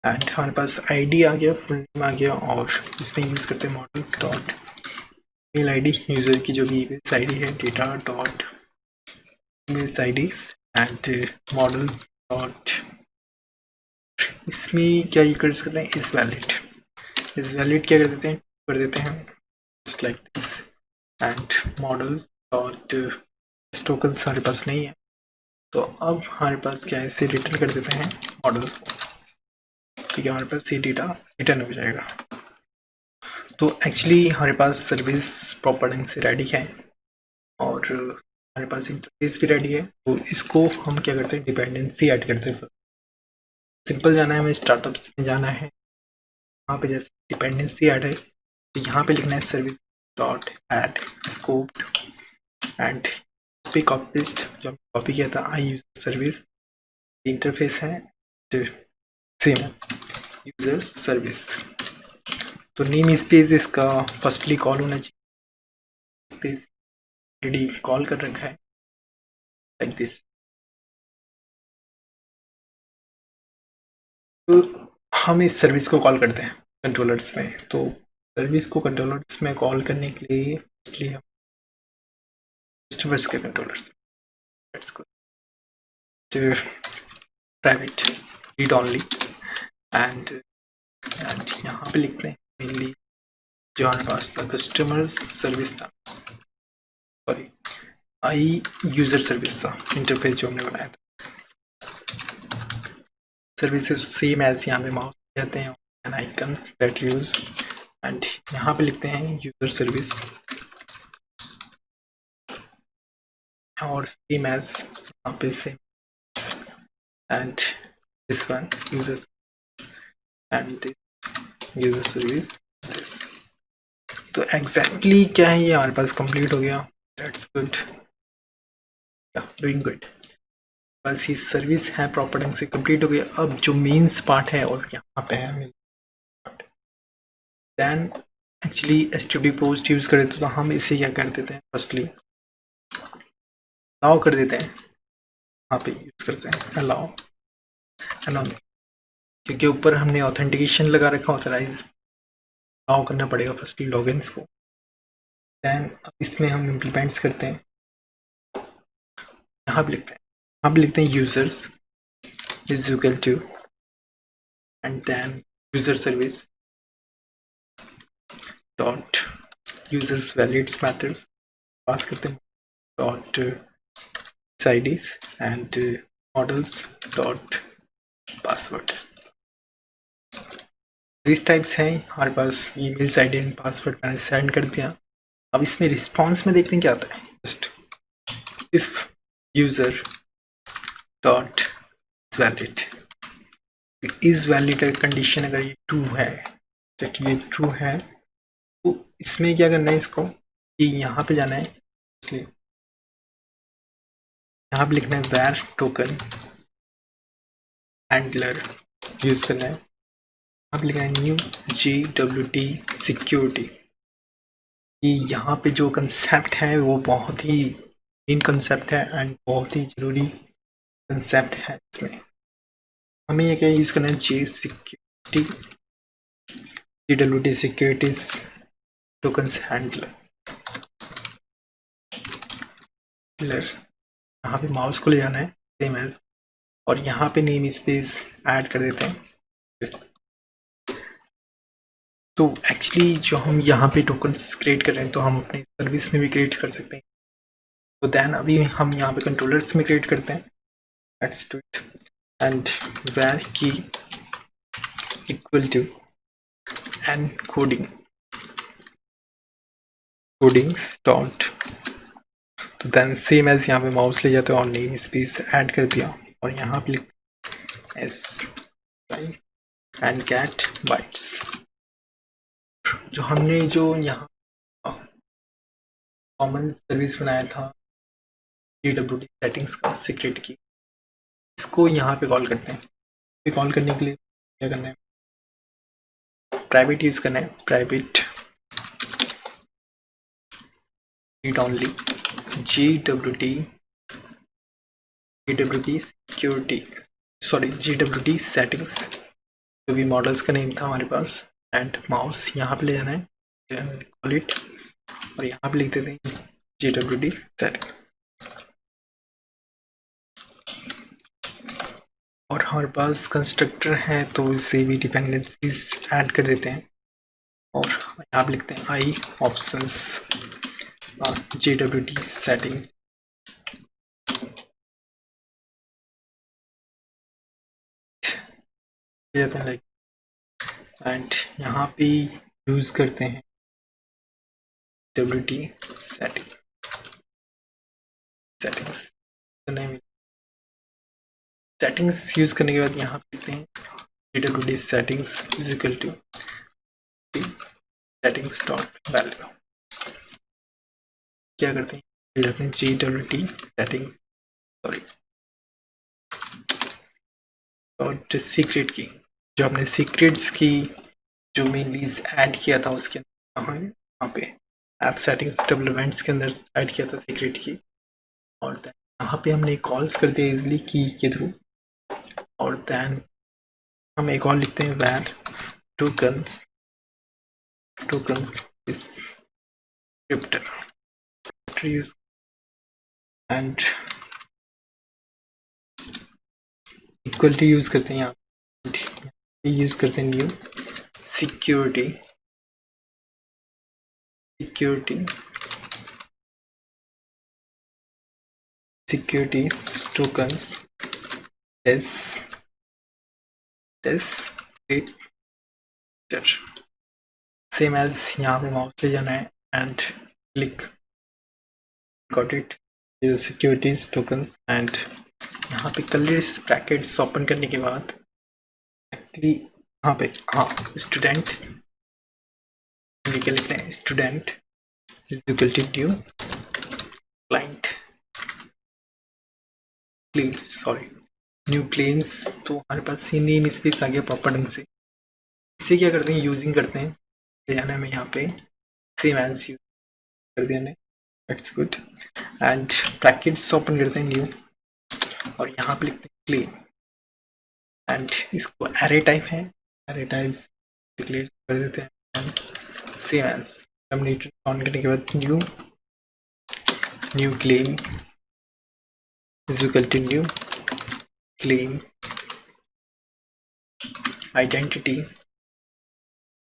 and हमारे पास आईडी आ गया फुल नेम आ गया और इसमें यूज करते हैं models dot email ID user की जो भी ईमेल आईडी है data dot email IDs and model dot इसमें क्या यूज करते हैं इस वैलिड क्या कर देते हैं just like this and models dot tokens हमारे पास नहीं है तो अब हमारे पास क्या है इसे रिटर्न कर देते हैं मॉडल को, ठीक है हमारे पास ये डेटा रिटर्न हो जाएगा। तो एक्चुअली हमारे पास सर्विस प्रॉपर ढंग से रेडी है और हमारे पास इंटरफेस भी रेडी है। तो इसको हम क्या करते हैं डिपेंडेंसी ऐड करते हैं। सिंपल जाना है हमें स्टार्टअप्स में जाना है, यहाँ पे जैसे डिपेंडेंसी ऐड है तो यहाँ पे लिखना है service dot add scope and पे कॉपी पेस्ट जो कॉपी किया था आई यूज सर्विस इंटरफेस है सेम है, यूजर सर्विस। तो नेम स्पेस इसका फर्स्टली कॉल होना चाहिए, स्पेस ऑलरेडी कॉल कर रखा है लाइक दिस। तो हम इस सर्विस को कॉल करते हैं कंट्रोलर्स में। तो सर्विस को कंट्रोलर्स में कॉल करने के लिए हम कस्टमर्स के controllers private read only and यहाँ पे लिखते हैं मेनली जो हमारे पास था कस्टमर्स सर्विस था, सॉरी आई यूजर सर्विस था इंटरफेस जो हमने बनाया था। सर्विसेज सेम एज यहाँ पे माउस जाते हैं and icons that use and यहाँ पे लिखते हैं यूजर सर्विस और सेम एज यहाँ पे same and this one user and user service this. तो एग्जैक्टली क्या है ये हमारे पास कंप्लीट हो गया, दैट्स गुड, डूइंग गुड। बस ये सर्विस है प्रॉपर ढंग से कंप्लीट हो गया। अब जो मेंस पार्ट है और यहाँ पे है then actually HTTP post use करें तो हम इसे क्या कर देते हैं, फर्स्टली अलाउ कर देते हैं, यहाँ पे यूज करते हैं अलाउ अलाउ, क्योंकि ऊपर हमने ऑथेंटिकेशन लगा रखा, ऑथराइज अलाउ करना पड़ेगा फर्स्टली लॉगिन्स को। देन अब इसमें हम इम्प्लीमेंट्स करते हैं, यहाँ पे लिखते हैं users is equal to and then user service dot users valids methods pass करते हैं dot IDs and models dot password। This types हैं हमारे पास, ईमेल आईडी एंड पासवर्ड मैंने सेंड कर दिया। अब इसमें रिस्पॉन्स में देखते हैं क्या आता है, just if user dot valid is valid condition अगर ये ट्रू है, तो ये ट्रू है तो इसमें क्या करना है, इसको कि यहाँ पे जाना है, इसलिए यहाँ पे लिखना है वैर टोकन हैंडलर यूज करना है, यहाँ पे लिखना है न्यू GWT सिक्योरिटी। ये यहाँ पे जो कंसेप्ट है वो बहुत ही मेन कंसेप्ट है एंड बहुत ही ज़रूरी कंसेप्ट है। इसमें हमें ये क्या यूज़ करना है, GWT सिक्योरिटीज टोकन्स हैंडलर। यहाँ पे माउस को ले जाना है सेम एज और यहाँ पे नेम स्पेस ऐड कर देते हैं। तो एक्चुअली जो हम यहाँ पे टोकन्स क्रिएट कर रहे हैं तो हम अपने सर्विस में भी क्रिएट कर सकते हैं। तो देन अभी हम यहाँ पे कंट्रोलर्स में क्रिएट करते हैं, let's do it and where key equal to and codings dot, तो देन सेम एज यहाँ पे माउस ले जाते हैं और नेम स्पेस ऐड कर दिया और यहाँ पे लिखते एस एंड गेट बाइट्स। जो हमने जो यहाँ कॉमन सर्विस बनाया था GWT सेटिंग्स का सीक्रेट की, इसको यहाँ पे कॉल करते हैं। कॉल करने के लिए क्या करना है, प्राइवेट यूज करना है, private read only GWT security, sorry GWT settings, जो भी मॉडल्स का नेम था हमारे पास, एंड माउस यहाँ पे ले जाना है कॉल इट और यहाँ पे लिख देते हैं GWT सेटिंग्स। और हमारे पास कंस्ट्रक्टर है तो इसे भी डिपेंडेंसीज ऐड कर देते हैं और यहाँ पे लिखते हैं I options GWT setting. Like and यहाँ पे यूज करते हैं GWT सेटिंग्स यूज करने के बाद यहाँ पे लिखते हैं GWT settings is equal to settings dot value. क्या करते हैं, ले जाते हैं GWT settings, sorry dot secret key, जो हमने सीक्रेट्स की जो मेनली ऐड किया था उसके अंदर यहाँ पे ऐप सेटिंग्स डेवलपमेंट्स के अंदर ऐड किया था सीक्रेट की, और यहाँ पे हमने कॉल्स कर दिया इजिली की के थ्रू। और देन हम एक और लिखते हैं where tokens descriptor use and equal to use करते हैं, यहाँ यूज करते हैं new security tokens descriptor, same as यहाँ पे माउस ले जाना है and click, got it, securities tokens. And यहाँ पे कर्ली ब्रैकेट्स ओपन करने के बाद एक्चुअली यहाँ पे स्टूडेंट लिख रहे हैं, student is equal to new client claims, sorry new claims. तो हमारे पास सी नेम स्पेस आ गया प्रॉपर ढंग से। इसे क्या करते हैं, यूजिंग करते हैं, ले जाना है हमें यहाँ पे सेम एज यूज कर दिया ने, that's good. And brackets open करते हैं न्यू, और यहाँ पे लिखते हैं क्लेम, एंड इसको एरे टाइप है, एरे टाइप्स डिक्लेयर कर देते हैं सेम एज टर्मिनेटर ऑन करने के बाद new claim is equal to new claim identity.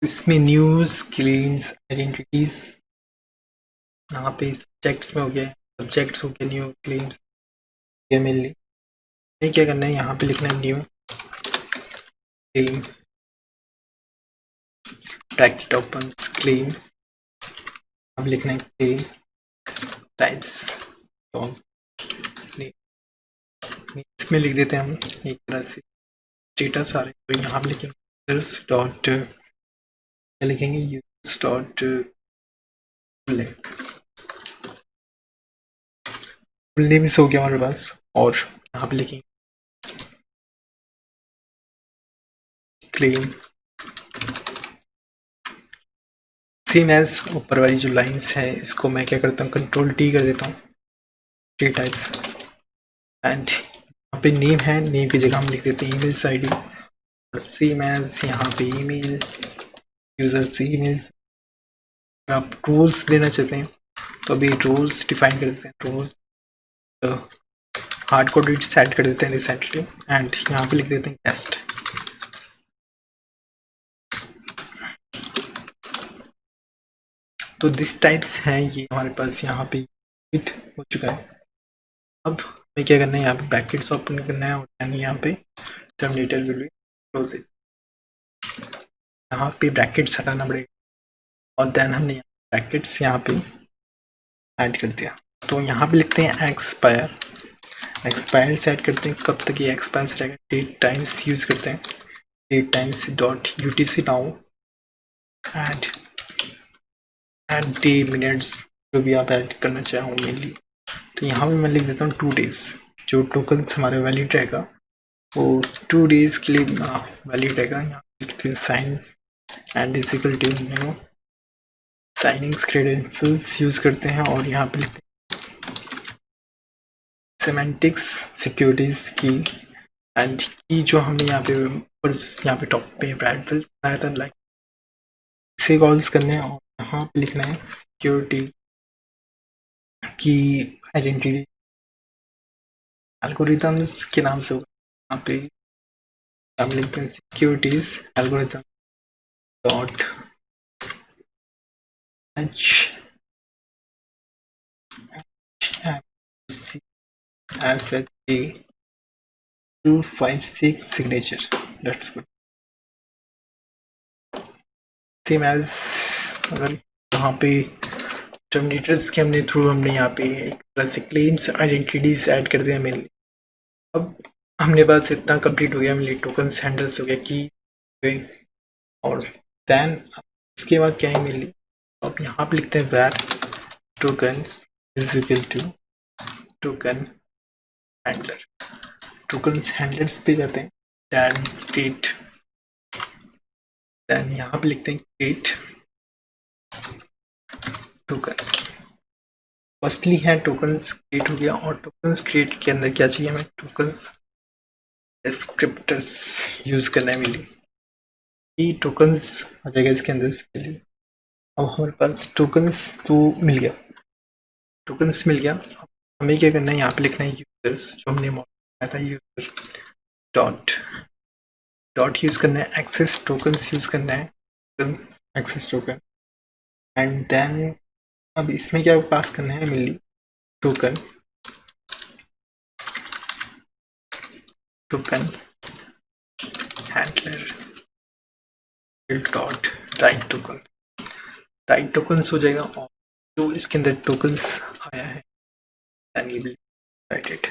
इसमें न्यूज क्लेम्स आइडेंटिटीज यहाँ पे सब्जेक्ट्स में हो गया, सब्जेक्ट्स हो गया न्यू क्लेम्स ये मेनली। नहीं क्या करना है, यहाँ पे लिखना है new claim bracket open claims, अब लिखना है क्लेम टाइप्स, तो इसमें लिख देते हैं हम एक तरह से स्टेटस आ रहे, तो यहाँ पे लिखेंगे यूजर्स डॉट, क्या लिखेंगे, यूजर्स डॉट फुल नेम हो गया हमारे पास, और यहाँ पे लिखेंगे क्लेम सेम एज ऊपर वाली जो लाइंस है इसको मैं क्या करता हूँ कंट्रोल टी कर देता हूँ, टी टाइप्स। एंड यहाँ पे नेम है, नेम की जगह हम लिख देते हैं ईमेल आईडी, और सेम एज यहाँ पे ईमेल यूजर से ईमेल्स। आप रूल्स देना चाहते हैं तो अभी रूल्स डिफाइन कर देते हैं, रूल्स हार्ड कोडेड सेट कर देते हैं रिसेंटली, एंड यहाँ पे लिख देते हैं टेस्ट। तो दिस टाइप्स हैं ये हमारे पास यहाँ पे फिट हो चुका है। अब हमें क्या करना है, यहाँ पे ब्रैकेट्स ओपन करना है, और यहाँ पे terminator will be close it, यहाँ पे ब्रैकेट्स हटाना पड़ेगा, और देन हमने ब्रैकेट्स यहाँ पे ऐड कर दिया। तो यहाँ पे लिखते हैं एक्सपायर, एक्सपायर सेट करते हैं, कब तक ये एक्सपायर रहेगा, डेट टाइम्स यूज करते हैं, date times dot UTC now and day minutes जो भी आप ऐड करना चाहो मेनली। तो यहाँ पे मैं लिख देता हूँ 2 डेज, जो टोकन्स हमारे वैलिड रहेगा वो 2 डेज के लिए वैलिड रहेगा। यहाँ लिखते हैं science and is equal to new signings credentials use करते हैं, और यहाँ पे लिखते हैं सेमेंटिक्स सिक्योरिटीज की, एंड की जो हमने यहाँ पे टॉप पे ब्राइटफुल आया था लाइक, इसे कॉल्स करने हैं, और यहाँ पे लिखना है सिक्योरिटी की आइडेंटिटी एल्गोरिथम्स के नाम से होगा। यहाँ पे हम लिखते हैं securities algorithm dot HMC256 signature, that's good। Same as अगर यहाँ पे टर्मिनेटर्स के हमने थ्रू हमने यहाँ पे एक तरह से क्लेम्स आइडेंटिटीज ऐड कर दिया मेनली। अब हमने बस इतना कंप्लीट हो गया, मेनली टोकन्स हैंडल्स हो गया की, और देन इसके बाद क्या है मेनली, अब यहाँ पे लिखते हैं where tokens is equal to token handler, tokens handlers पे जाते हैं, देन क्रिएट, देन यहाँ पे लिखते हैं क्रिएट टोकन। फर्स्टली है टोकन्स क्रिएट हो गया, और टोकन्स क्रिएट के अंदर क्या चाहिए हमें, टोकन्स डिस्क्रिप्टर्स यूज करना है मिली, ये टोकन्स आ जाएगा इसके अंदर इसके लिए। अब हमारे पास टोकन्स तो मिल गया, टोकन्स मिल गया। अब हमें क्या करना है, यहाँ पे लिखना है यूजर्स, जो हमने मॉडल था यूजर डॉट डॉट यूज करना है, एक्सेस टोकन्स यूज करना है, tokens access token, and then अब इसमें क्या पास करना है, मिली token tokens handler dot write token, write tokens हो जाएगा। और जो इसके अंदर टोकन्स आया है राइट इट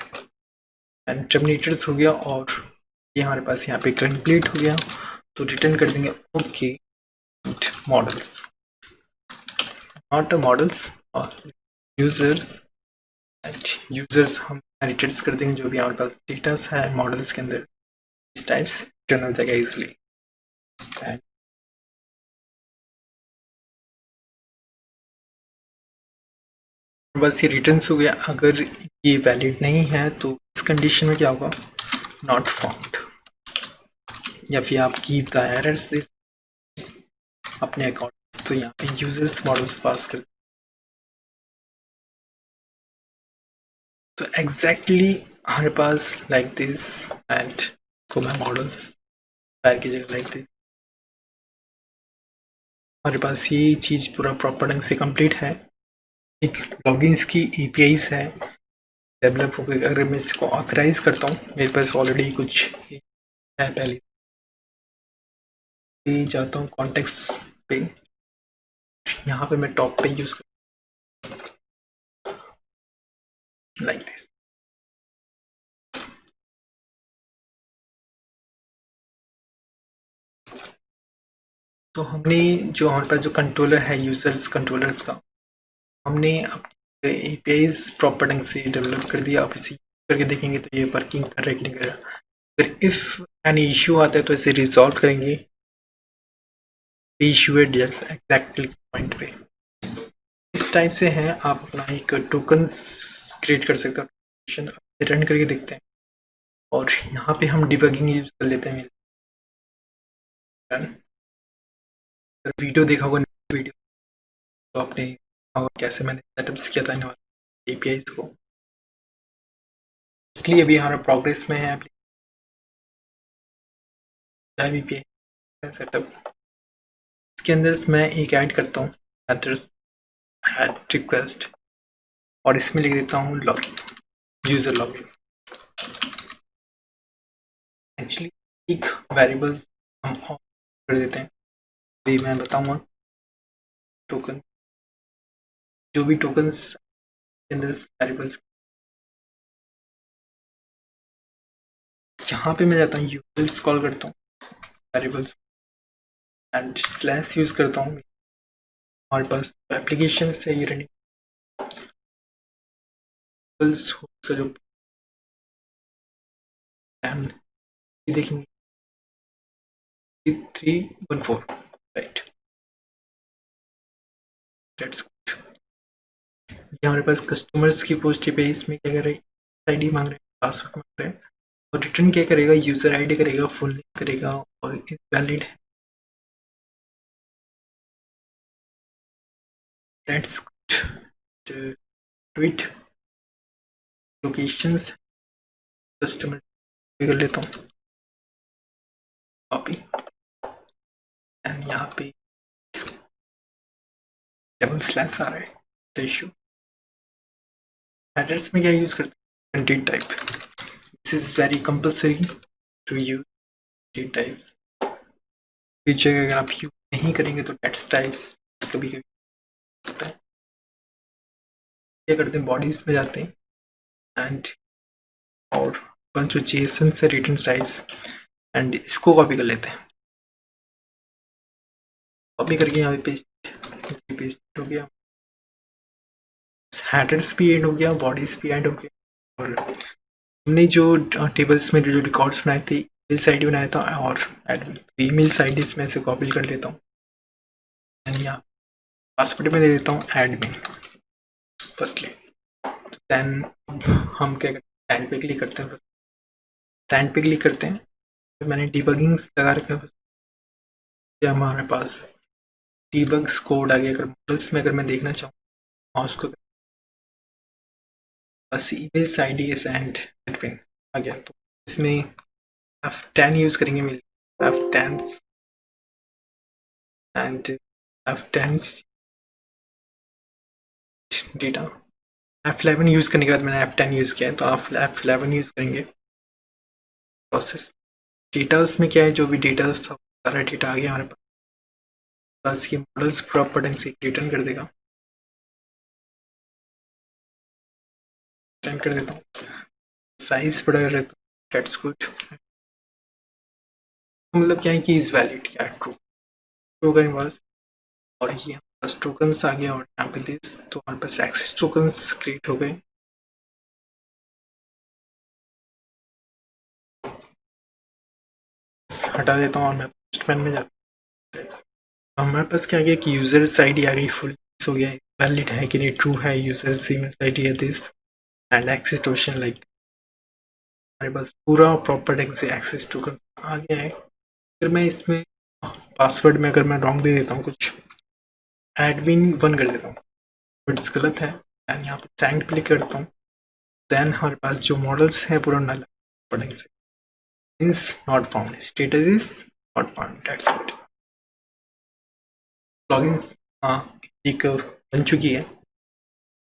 एंड टर्मिनेटर्स हो गया, और ये हमारे पास यहाँ पे कंप्लीट हो गया, तो रिटर्न कर देंगे ओके मॉडल्स, नॉट मॉडल्स और यूजर्स, यूजर्स हम रिटर्न कर देंगे जो भी हमारे पास डेटास है मॉडल्स के अंदर, इस टाइप्स रिटर्न हो जाएगा इजिली। बस ये रिटर्न्स हो गया। अगर ये वैलिड नहीं है तो इस कंडीशन में क्या होगा, नॉट फाउंड, या फिर आप कीप द एरर्स दे अपने अकाउंट, तो यहाँ पे यूजर्स मॉडल्स पास कर, तो एग्जैक्टली हमारे पास लाइक दिस, एंड को मैं मॉडल्स पैर की जगह लाइक दिस, हमारे पास ये चीज़ पूरा प्रॉपर ढंग से कंप्लीट है। एक लॉगिन्स की एपीआईज है डेवलप हो गई। अगर मैं इसको ऑथराइज करता हूँ, मेरे पास ऑलरेडी कुछ है पहले, पे जाता हूँ कॉन्टेक्स्ट पे, यहाँ पे मैं टॉप पे यूज कर लाइक दिस, तो हमने जो हमारे पास जो कंट्रोलर है यूजर्स कंट्रोलर्स का, हमने अपने एपीआईज प्रॉपर ढंग से डेवलप कर दिया। आप इसे करके देखेंगे तो ये वर्किंग कर रहा है कि नहीं कर रहा। फिर इफ एनी इशू आता है तो इसे रिजॉल्व करेंगे, इशू है यस एग्जैक्टली पॉइंट पे। इस टाइप से है, आप अपना एक टोकन्स क्रिएट कर सकते हो, रन करके देखते हैं। और यहाँ पे हम डिबगिंग यूज कर लेते हैं, वीडियो देखा होगा वीडियो, तो आपने कैसे मैंने सेटअप्स किया था एपीआईज को, इसलिए अभी हमारा प्रोग्रेस में है एपीआई सेटअप। इसके अंदर मैं एक ऐड करता हूँ मेथड्स ऐड रिक्वेस्ट, और इसमें लिख देता हूँ लॉगिन यूजर लॉगिन। एक्चुअली एक वेरिएबल हम ऑफ कर देते हैं, अभी मैं बताऊंगा टोकन, जो भी टोकन्स के अंदर वेरिएबल्स, यहाँ पे मैं जाता हूँ यूजर्स कॉल करता हूँ वेरिएबल्स एंड स्लैश यूज करता हूँ, हमारे पास एप्लीकेशन से ये रनिंग का जो ये देखेंगे 314 राइट, दैट्स ये हमारे पास कस्टमर्स की पोस्ट पे, इसमें क्या कर रहे हैं, आईडी मांग रहे हैं, पासवर्ड मांग रहे हैं, और रिटर्न क्या करेगा, यूजर आईडी करेगा, फुल नेम करेगा, और वैलिड है। लेट्स ट्वीट लोकेशंस कस्टमर कर लेता हूँ कॉपी, एंड यहाँ पे डबल स्लैश आ रहा है रेशियो। एड्रेस में क्या यूज करते हैं, content type, this is very compulsory to use content types. Feature अगर आप यूज नहीं करेंगे तो टेक्स्ट टाइप्स कभी कभी होता है। क्या करते हैं, बॉडीज में जाते हैं एंड और जो जेसन से रिटर्न टाइप्स, एंड इसको कॉपी कर लेते हैं, कॉपी करके यहाँ पे पेस्ट हो गया, हेडर्स भी ऐड हो गया, बॉडीज भी ऐड हो गया, और हमने जो टेबल्स में जो रिकॉर्ड्स बनाए थे ईमेल आईडी बनाया था और एडमिन ईमेल आईडी इसमें से कॉपी कर लेता हूँ, यहाँ पासवर्ड में दे देता हूँ एडमिन फर्स्टली। देन हम क्या करते हैं, सेंड पे क्लिक करते हैं। सेंड पे क्लिक करते हैं, तो मैंने डिबगिंग लगा रखा है। हमारे पास डिबग्स कोड आ गया। अगर मॉडल्स में अगर मैं देखना चाहूँ माउस को बस ईमेल आईडी एंड एडमिन आ गया, तो इसमें F10 यूज़ करेंगे। मिल F10 and F10 data. F11 use करने के बाद मैंने F10 यूज़ किया है, तो आप F11 यूज़ करेंगे। प्रोसेस डेटास में क्या है, जो भी डेटा था सारा डेटा आ गया हमारे पास। बस ये मॉडल्स प्रॉपर्टी से रिटर्न कर देगा। रिटर्न कर देता हूँ, साइज बड़ा कर देता हूँ, दैट्स गुड। मतलब क्या है कि इज वैलिड, क्या ट्रू ट्रू का इन्वर्स। और ये बस टोकन्स आ गया, और यहाँ पे दिस, तो हमारे पास एक्सेस टोकन्स क्रिएट हो गए। हटा देता हूँ और मैं पोस्टमैन में जाता हूँ। हमारे पास क्या आ गया कि यूजर्स आईडी आ गई, फुल हो गया, वैलिड है कि नहीं, ट्रू है। यूजर्स ईमेल आईडी है this and access token like, हमारे पास पूरा प्रॉपर एक्सेस टोकन आ गया है। फिर मैं इसमें पासवर्ड में अगर मैं रॉन्ग दे देता हूँ, कुछ एडमिन 1 कर देता हूँ, बट गलत है। एंड यहाँ पर सेंड क्लिक करता हूँ, देन हमारे पास जो मॉडल्स है पूरा नल पढ़ेंगे से means not found, status is not found, that's it. Logins हाँ एक बन चुकी है।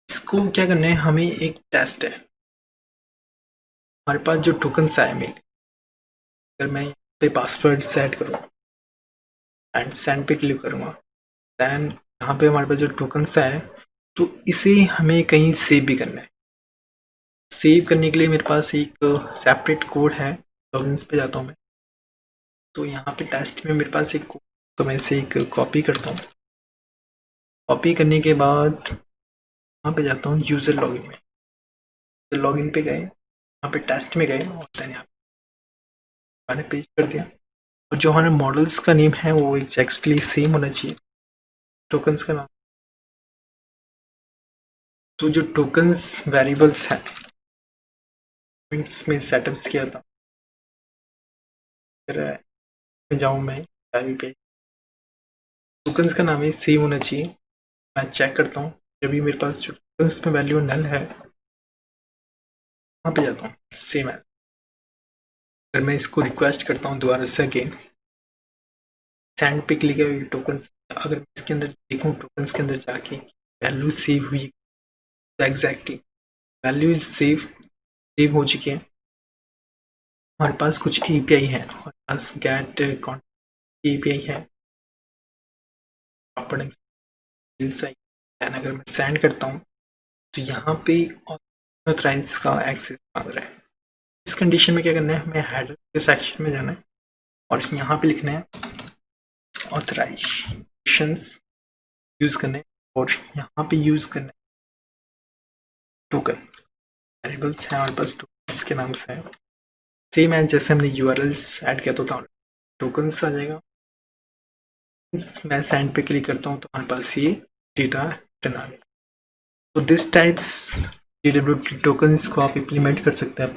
इसको क्या करना है, हमें एक टेस्ट है। हमारे पास जो टोकन्स आए मेरे, अगर मैं यहाँ पे पासवर्ड सेट करूँ एंड सेंड पे क्लिक करूँगा, दैन यहाँ पे हमारे पास जो टोकन्स आए, तो इसे हमें कहीं सेव भी करना है। सेव करने के लिए मेरे पास एक सेपरेट कोड है। लॉगिन्स पे जाता हूँ मैं, तो यहाँ पे टेस्ट में मेरे पास एक कोड, तो मैं इसे एक कॉपी करता हूँ। कॉपी करने के बाद यहाँ पे जाता हूँ यूज़र लॉगिन में, तो लॉगिन पे गए, यहाँ पे टेस्ट में गए, और देन यहाँ पे मैंने पेज कर दिया। और जो हमारे मॉडल्स का नेम है वो एग्जैक्टली सेम होना चाहिए टोकन्स का नाम। तो जो टोकन्स वेरिएबल्स हैं में सेटअप्स किया था, फिर जाऊँ मैं डायरी पे, टोकन्स का नाम है सेम होना चाहिए। मैं चेक करता हूँ, जब भी मेरे पास जो टोकन्स में वैल्यू नल है, वहाँ पे जाता हूँ सेम है। अगर मैं इसको रिक्वेस्ट करता हूँ दोबारा से अगेन, सेंड पे क्लिक है टोकन्स, अगर मैं इसके अंदर देखूँ टोकन्स के अंदर जाके वैल्यू सेव हुई, तो एग्जैक्टली वैल्यू इज सेव हो चुकी है। हमारे पास कुछ API है, हमारे पास गेट API है, अगर मैं सेंड करता हूँ तो यहाँ पे ऑथराइज का एक्सेस मांग रहा है। इस कंडीशन में क्या करना है, हमें हेडर के सेक्शन में जाना है और यहाँ पे लिखना है ऑथराइजेशंस यूज करने हैं, और यहाँ पे यूज करना है टोकन। वेरिएबल्स है हमारे पास, टोकन्स के नाम से है सेम है जैसे हमने URLs ऐड किया तो टोकन्स आ जाएगा। मैं सेंड पे क्लिक करता हूँ तो हमारे पास ये डेटा रिटर्न आ गया। तो दिस टाइप्स JWT टोकन्स को आप इम्प्लीमेंट कर सकते हैं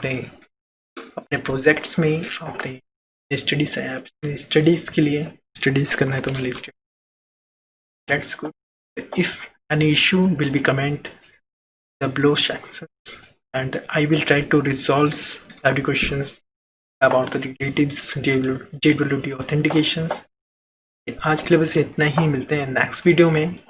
अपने प्रोजेक्ट्स में, अपने स्टडीज ऐप स्टडीज़ के लिए। स्टडीज़ करना है तो मैं let's go. If any issue will be comment the below sections and I will try to resolve every questions about the relatives JWT authentications। आज के लिए बस इतना ही, मिलते हैं नेक्स्ट वीडियो में।